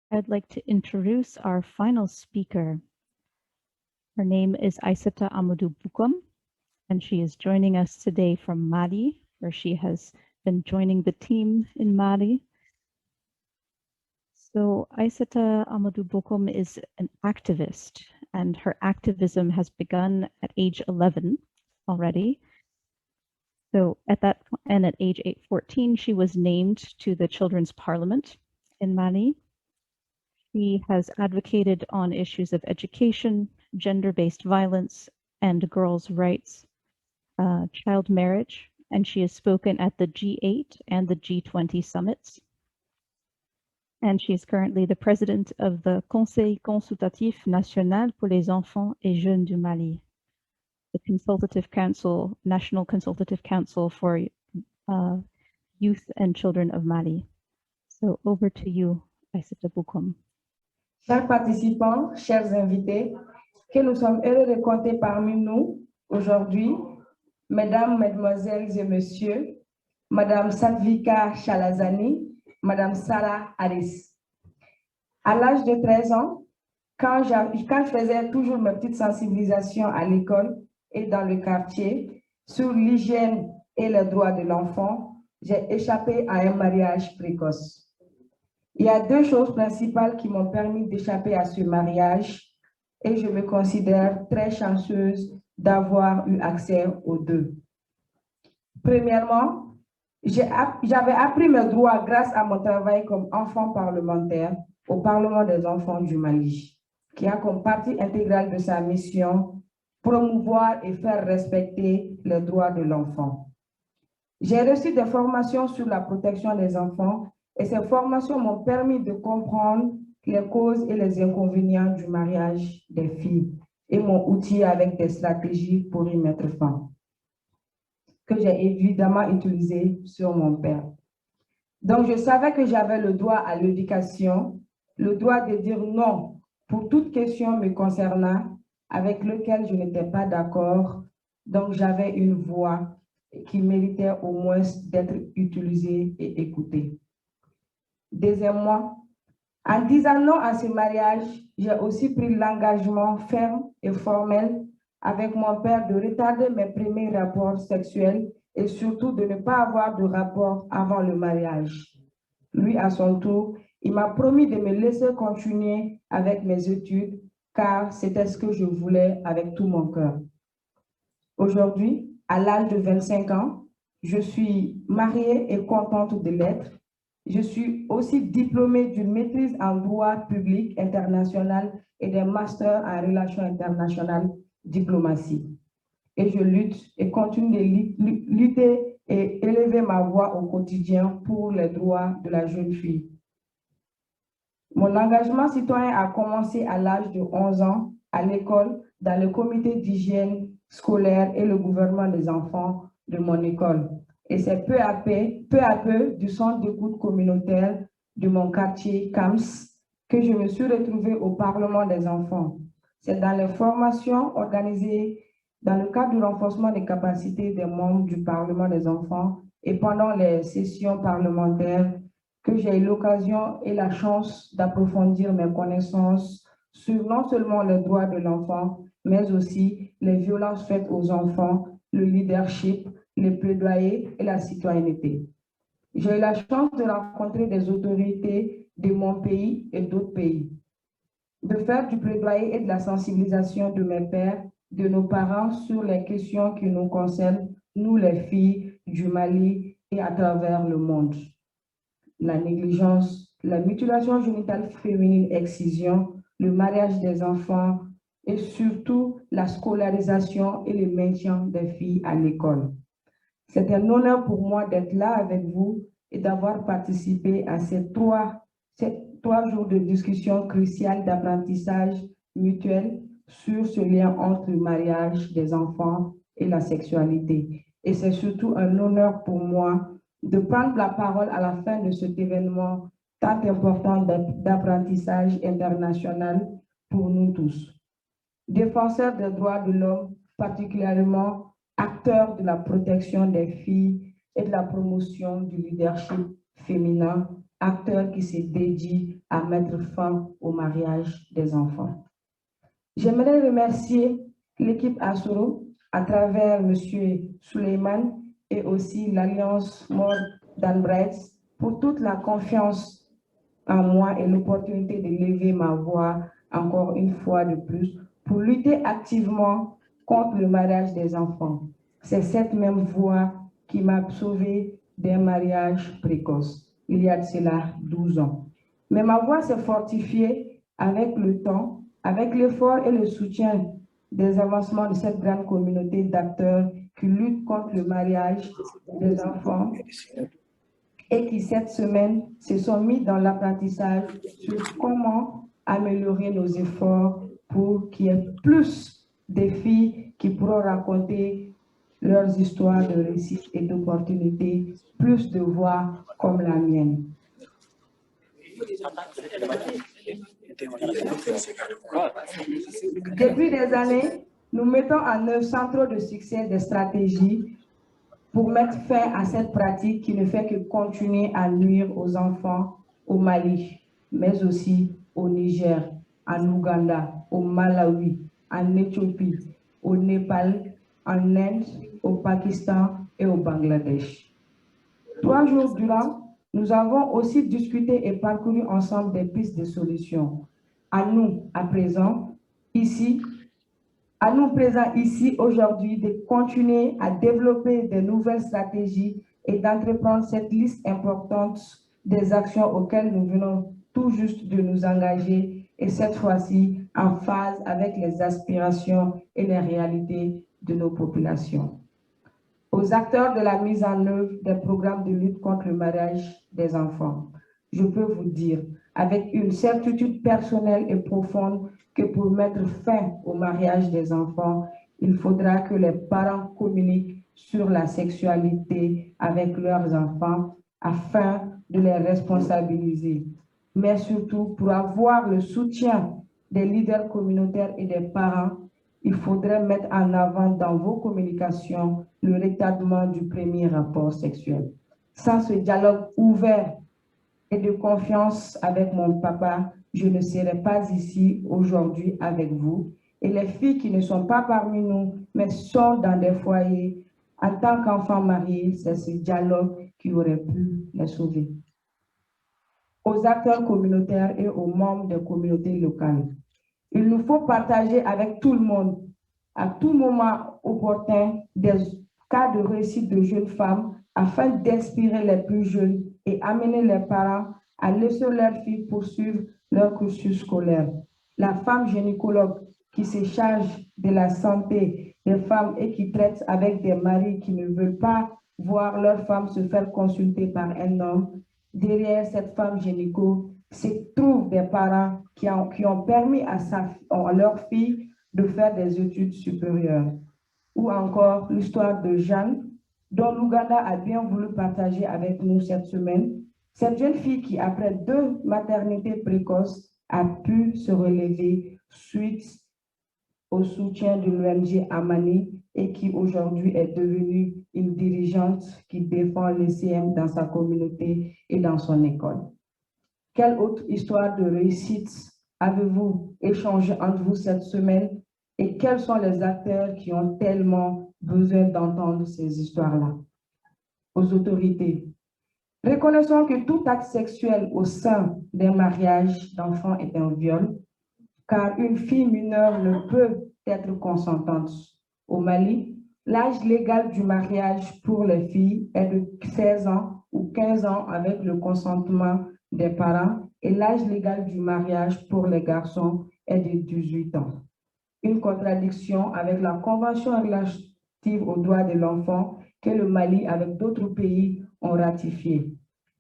I'd like to introduce our final speaker. Her name is Aissata Amadou Boukhoum, and she is joining us today from Mali, where she has been joining the team in Mali. So Aissata Amadou Boukhoum is an activist, and her activism has begun at age 11 already. So at age 14, she was named to the Children's Parliament in Mali. She has advocated on issues of education, gender-based violence, and girls' rights, child marriage, and she has spoken at the G8 and the G20 summits. And she is currently the president of the Conseil consultatif national pour les enfants et jeunes du Mali, the National Consultative Council for Youth and Children of Mali. So over to you, Aissata Boukhoum. Chers participants, chers invités, que nous sommes heureux de compter parmi nous aujourd'hui, mesdames, mesdemoiselles et messieurs, madame Sadvika Chalazani, madame Sarah Harris. À l'âge de 13 ans, quand je faisais toujours mes petites sensibilisations à l'école et dans le quartier sur l'hygiène et les droits de l'enfant, j'ai échappé à un mariage précoce. Il y a deux choses principales qui m'ont permis d'échapper à ce mariage et je me considère très chanceuse d'avoir eu accès aux deux. Premièrement, j'avais appris mes droits grâce à mon travail comme enfant parlementaire au Parlement des enfants du Mali, qui a comme partie intégrale de sa mission promouvoir et faire respecter les droits de l'enfant. J'ai reçu des formations sur la protection des enfants et ces formations m'ont permis de comprendre les causes et les inconvénients du mariage des filles et m'ont outillé avec des stratégies pour y mettre fin, que j'ai évidemment utilisé sur mon père. Donc, je savais que j'avais le droit à l'éducation, le droit de dire non pour toute question me concernant avec lequel je n'étais pas d'accord. Donc, j'avais une voix qui méritait au moins d'être utilisée et écoutée. Deuxièmement, en disant non à ce mariage, j'ai aussi pris l'engagement ferme et formel avec mon père de retarder mes premiers rapports sexuels et surtout de ne pas avoir de rapport avant le mariage. Lui, à son tour, il m'a promis de me laisser continuer avec mes études car c'était ce que je voulais avec tout mon cœur. Aujourd'hui, à l'âge de 25 ans, je suis mariée et contente de l'être. Je suis aussi diplômée d'une maîtrise en droit public international et d'un master en relations internationales, diplomatie. Et je lutte et continue de lutter et élever ma voix au quotidien pour les droits de la jeune fille. Mon engagement citoyen a commencé à l'âge de 11 ans à l'école, dans le comité d'hygiène scolaire et le gouvernement des enfants de mon école. Et c'est peu à peu, du centre d'écoute communautaire de mon quartier CAMS que je me suis retrouvée au Parlement des enfants. C'est dans les formations organisées dans le cadre du renforcement des capacités des membres du Parlement des enfants et pendant les sessions parlementaires que j'ai eu l'occasion et la chance d'approfondir mes connaissances sur non seulement les droits de l'enfant, mais aussi les violences faites aux enfants, le leadership, les plaidoyers et la citoyenneté. J'ai eu la chance de rencontrer des autorités de mon pays et d'autres pays, de faire du plaidoyer et de la sensibilisation de mes pères, de nos parents sur les questions qui nous concernent, nous les filles du Mali et à travers le monde. La négligence, la mutilation génitale féminine, excision, le mariage des enfants et surtout la scolarisation et le maintien des filles à l'école. C'est un honneur pour moi d'être là avec vous et d'avoir participé à ces trois jours de discussion cruciale d'apprentissage mutuel sur ce lien entre le mariage des enfants et la sexualité. Et c'est surtout un honneur pour moi de prendre la parole à la fin de cet événement tant important d'apprentissage international pour nous tous. Défenseurs des droits de l'homme, particulièrement acteurs de la protection des filles et de la promotion du leadership féminin, acteur qui se dédie à mettre fin au mariage des enfants. J'aimerais remercier l'équipe Asoro à travers M. Suleiman et aussi l'Alliance Mort d'Anbright pour toute la confiance en moi et l'opportunité de lever ma voix encore une fois de plus pour lutter activement contre le mariage des enfants. C'est cette même voix qui m'a sauvée d'un mariage précoce, il y a de cela 12 ans. Mais ma voix s'est fortifiée avec le temps, avec l'effort et le soutien des avancements de cette grande communauté d'acteurs qui luttent contre le mariage des enfants et qui, cette semaine, se sont mis dans l'apprentissage sur comment améliorer nos efforts pour qu'il y ait plus de filles qui pourront raconter leurs histoires de réussite et d'opportunités, plus de voix comme la mienne. Depuis des années, nous mettons en œuvre sans trop de succès des stratégies pour mettre fin à cette pratique qui ne fait que continuer à nuire aux enfants au Mali, mais aussi au Niger, en Ouganda, au Malawi, en Éthiopie, au Népal, en Inde, au Pakistan et au Bangladesh. 3 jours durant, nous avons aussi discuté et parcouru ensemble des pistes de solutions. À nous, à présent, ici, aujourd'hui, de continuer à développer de nouvelles stratégies et d'entreprendre cette liste importante des actions auxquelles nous venons tout juste de nous engager et cette fois-ci en phase avec les aspirations et les réalités de nos populations. Aux acteurs de la mise en œuvre des programmes de lutte contre le mariage des enfants, je peux vous dire avec une certitude personnelle et profonde que pour mettre fin au mariage des enfants, il faudra que les parents communiquent sur la sexualité avec leurs enfants afin de les responsabiliser. Mais surtout, pour avoir le soutien des leaders communautaires et des parents, il faudrait mettre en avant dans vos communications le retardement du premier rapport sexuel. Sans ce dialogue ouvert et de confiance avec mon papa, je ne serais pas ici aujourd'hui avec vous. Et les filles qui ne sont pas parmi nous, mais sont dans des foyers, en tant qu'enfants mariés, c'est ce dialogue qui aurait pu les sauver. Aux acteurs communautaires et aux membres des communautés locales, il nous faut partager avec tout le monde, à tout moment opportun, des cas de réussite de jeunes femmes afin d'inspirer les plus jeunes et amener les parents à laisser leurs filles poursuivre leur cursus scolaire. La femme gynécologue qui se charge de la santé des femmes et qui traite avec des maris qui ne veulent pas voir leur femme se faire consulter par un homme, derrière cette femme gynéco se trouvent des parents qui ont permis à leur fille de faire des études supérieures. Ou encore l'histoire de Jeanne, dont l'Ouganda a bien voulu partager avec nous cette semaine. Cette jeune fille qui, après 2 maternités précoces, a pu se relever suite au soutien de l'ONG Amani et qui aujourd'hui est devenue une dirigeante qui défend les CM dans sa communauté et dans son école. Quelle autre histoire de réussite avez-vous échangé entre vous cette semaine et quels sont les acteurs qui ont tellement besoin d'entendre ces histoires-là? Aux autorités, reconnaissons que tout acte sexuel au sein d'un mariage d'enfant est un viol, car une fille mineure ne peut être consentante. Au Mali, l'âge légal du mariage pour les filles est de 16 ans ou 15 ans avec le consentement des parents et l'âge légal du mariage pour les garçons est de 18 ans. Une contradiction avec la Convention relative aux droits de l'enfant que le Mali avec d'autres pays ont ratifié.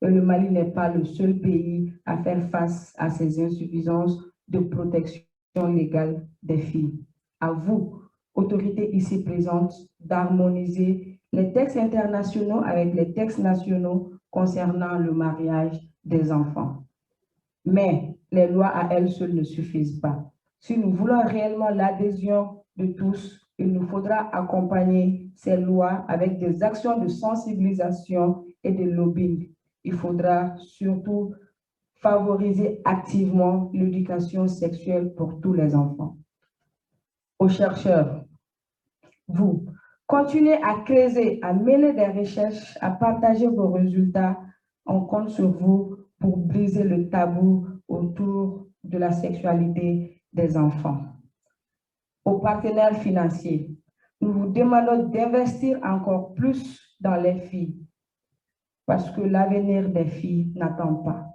Et le Mali n'est pas le seul pays à faire face à ces insuffisances de protection légale des filles. À vous, autorités ici présentes, d'harmoniser les textes internationaux avec les textes nationaux concernant le mariage des enfants. Mais les lois à elles seules ne suffisent pas. Si nous voulons réellement l'adhésion de tous, il nous faudra accompagner ces lois avec des actions de sensibilisation et de lobbying. il faudra surtout favoriser activement l'éducation sexuelle pour tous les enfants. Aux chercheurs, vous, continuez à creuser, à mener des recherches, à partager vos résultats. On compte sur vous pour briser le tabou autour de la sexualité des enfants. Aux partenaires financiers, nous vous demandons d'investir encore plus dans les filles parce que l'avenir des filles n'attend pas.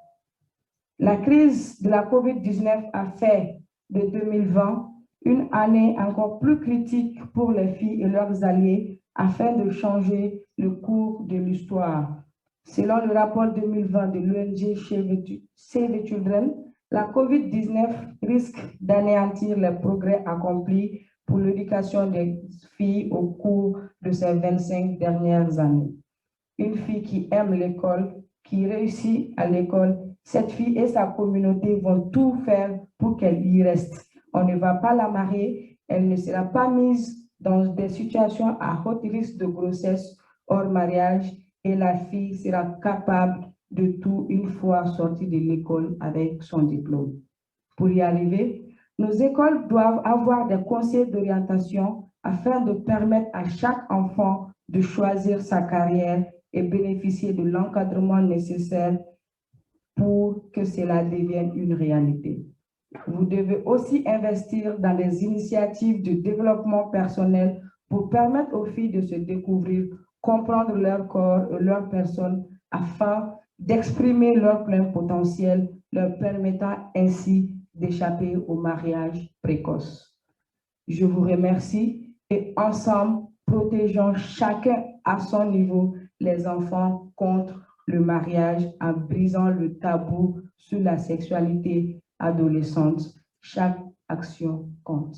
La crise de la COVID-19 a fait de 2020 une année encore plus critique pour les filles et leurs alliés afin de changer le cours de l'histoire. Selon le rapport 2020 de l'ONG Save the Children, la COVID-19 risque d'anéantir les progrès accomplis pour l'éducation des filles au cours de ces 25 dernières années. Une fille qui aime l'école, qui réussit à l'école, cette fille et sa communauté vont tout faire pour qu'elle y reste. On ne va pas la marier, elle ne sera pas mise dans des situations à haut risque de grossesse hors mariage et la fille sera capable de tout une fois sortie de l'école avec son diplôme. Pour y arriver, nos écoles doivent avoir des conseils d'orientation afin de permettre à chaque enfant de choisir sa carrière et bénéficier de l'encadrement nécessaire pour que cela devienne une réalité. Vous devez aussi investir dans des initiatives de développement personnel pour permettre aux filles de se découvrir, comprendre leur corps et leur personne afin d'exprimer leur plein potentiel, leur permettant ainsi d'échapper au mariage précoce. Je vous remercie et ensemble, protégeons chacun à son niveau les enfants contre le mariage en brisant le tabou sur la sexualité adolescente. Chaque action compte.